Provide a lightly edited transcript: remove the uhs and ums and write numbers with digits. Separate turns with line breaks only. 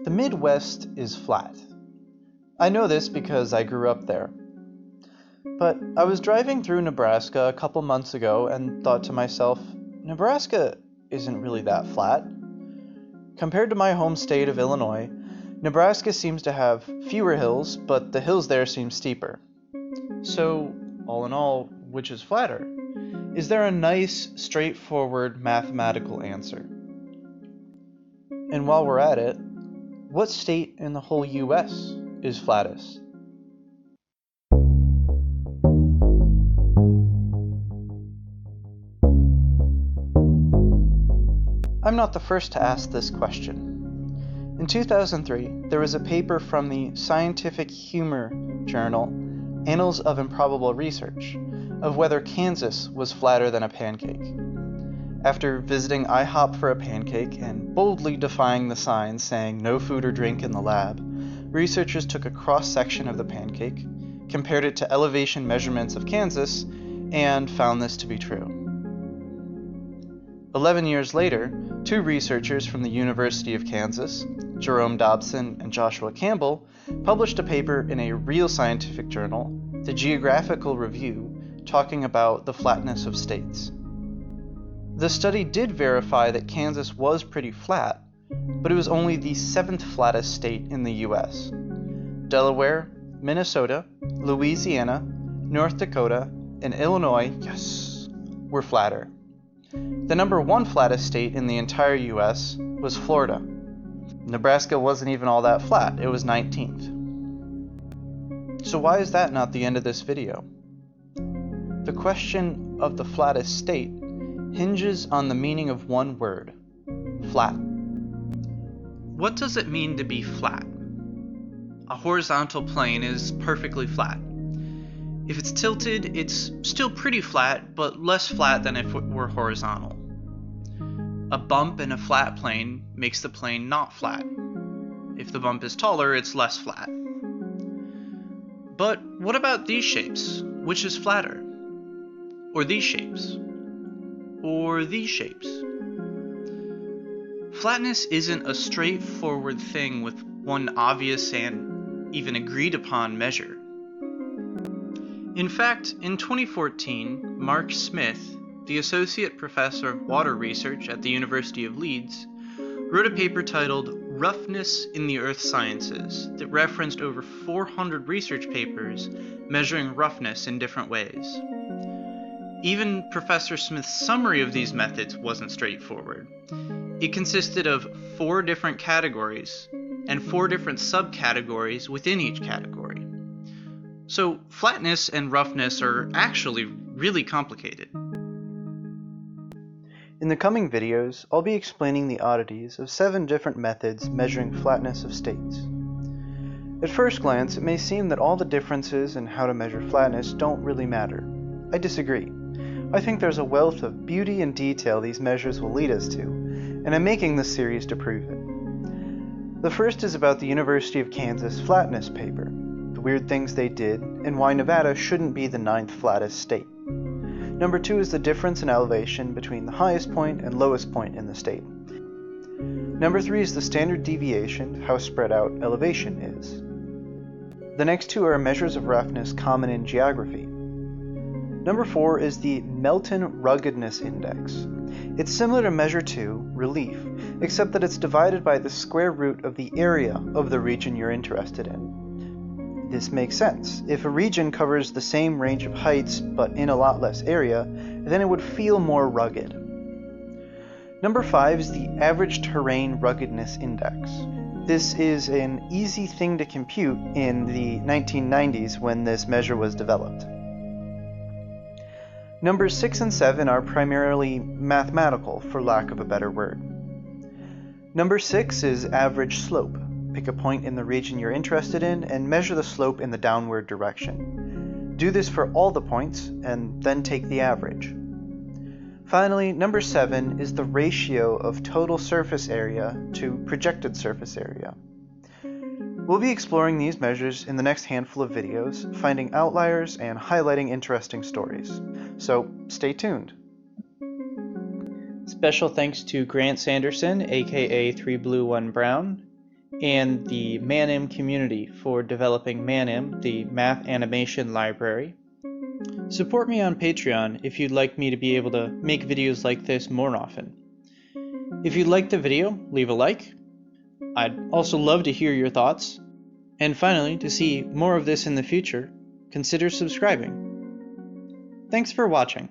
The Midwest is flat. I know this because I grew up there. But I was driving through Nebraska a couple months ago and thought to myself, Nebraska isn't really that flat. Compared to my home state of Illinois, Nebraska seems to have fewer hills, but the hills there seem steeper. So, all in all, which is flatter? Is there a nice, straightforward mathematical answer? And while we're at it, what state in the whole US is flattest? I'm not the first to ask this question. In 2003, there was a paper from the scientific humor journal, Annals of Improbable Research, of whether Kansas was flatter than a pancake. After visiting IHOP for a pancake and boldly defying the signs saying no food or drink in the lab, researchers took a cross-section of the pancake, compared it to elevation measurements of Kansas, and found this to be true. 11 years later, two researchers from the University of Kansas, Jerome Dobson and Joshua Campbell, published a paper in a real scientific journal, the Geographical Review, talking about the flatness of states. The study did verify that Kansas was pretty flat, but it was only the 7th flattest state in the US. Delaware, Minnesota, Louisiana, North Dakota, and Illinois, yes, were flatter. The number 1 flattest state in the entire US was Florida. Nebraska wasn't even all that flat, it was 19th. So why is that not the end of this video? The question of the flattest state hinges on the meaning of one word: flat. What does it mean to be flat? A horizontal plane is perfectly flat. If it's tilted, it's still pretty flat, but less flat than if it were horizontal. A bump in a flat plane makes the plane not flat. If the bump is taller, it's less flat. But what about these shapes? Which is flatter? Or these shapes? Or these shapes? Flatness isn't a straightforward thing with one obvious and even agreed upon measure. In fact, in 2014, Mark Smith, the Associate Professor of Water Research at the University of Leeds, wrote a paper titled Roughness in the Earth Sciences that referenced over 400 research papers measuring roughness in different ways. Even Professor Smith's summary of these methods wasn't straightforward. It consisted of 4 different categories and 4 different subcategories within each category. So flatness and roughness are actually really complicated. In the coming videos, I'll be explaining the oddities of 7 different methods measuring flatness of states. At first glance, it may seem that all the differences in how to measure flatness don't really matter. I disagree. I think there's a wealth of beauty and detail these measures will lead us to, and I'm making this series to prove it. The first is about the University of Kansas flatness paper, the weird things they did, and why Nevada shouldn't be the 9th flattest state. Number 2 is the difference in elevation between the highest point and lowest point in the state. Number 3 is the standard deviation, how spread out elevation is. The next 2 are measures of roughness common in geography. Number 4 is the Melton Ruggedness Index. It's similar to measure 2, relief, except that it's divided by the square root of the area of the region you're interested in. This makes sense. If a region covers the same range of heights but in a lot less area, then it would feel more rugged. Number 5 is the Average Terrain Ruggedness Index. This is an easy thing to compute in the 1990s when this measure was developed. Numbers 6 and 7 are primarily mathematical, for lack of a better word. Number 6 is average slope. Pick a point in the region you're interested in and measure the slope in the downward direction. Do this for all the points and then take the average. Finally, number 7 is the ratio of total surface area to projected surface area. We'll be exploring these measures in the next handful of videos, finding outliers and highlighting interesting stories. So stay tuned. Special thanks to Grant Sanderson, aka 3Blue1Brown, and the ManIm community for developing ManIm, the math animation library. Support me on Patreon if you'd like me to be able to make videos like this more often. If you liked the video, leave a like. I'd also love to hear your thoughts. And finally, to see more of this in the future, consider subscribing. Thanks for watching.